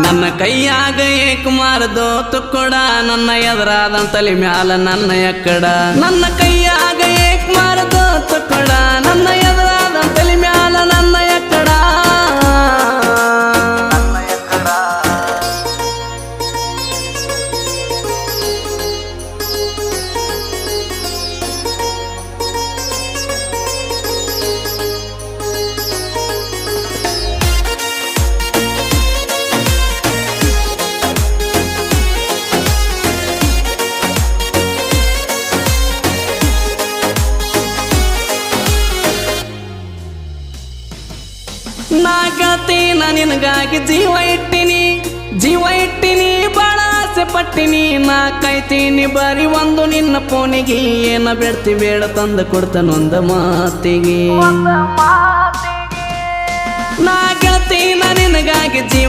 ನನ್ನ ಕೈಯಾಗ ಏಕಮಾರದೋ ತುಕ್ಕಡ ನನ್ನ ಎದುರಾದ ತಲೆ ಮ್ಯಾಲ ನನ್ನ ಎಕ್ಕಡ ನನ್ನ ಕೈಯಾಗ ಏಕಮಾರದೋ ತುಕ್ಕಡ ನನ್ನ ಎದುರಾದ ತಲೆ ಮ್ಯಾಲ ನನ್ನ ಎಕ್ಕಡ ನಾಗತೀನ ನಿನಗಾಗಿ ಜೀವ ಇಟ್ಟಿನಿ ಬಾಳ ಆಸೆ ಪಟ್ಟಿನಿ ನಾ ಕಾಯ್ತೀನಿ ಬರೀ ಒಂದು ನಿನ್ನ ಫೋನಿಗೆ ಏನ ಬೇಡ್ತಿ ಬೇಡ ತಂದು ಕೊಡ್ತಾನೊಂದ ಮಾತಿಗೆ ನಾಗತೀನ ನಿನಗಾಗಿ ಜೀವ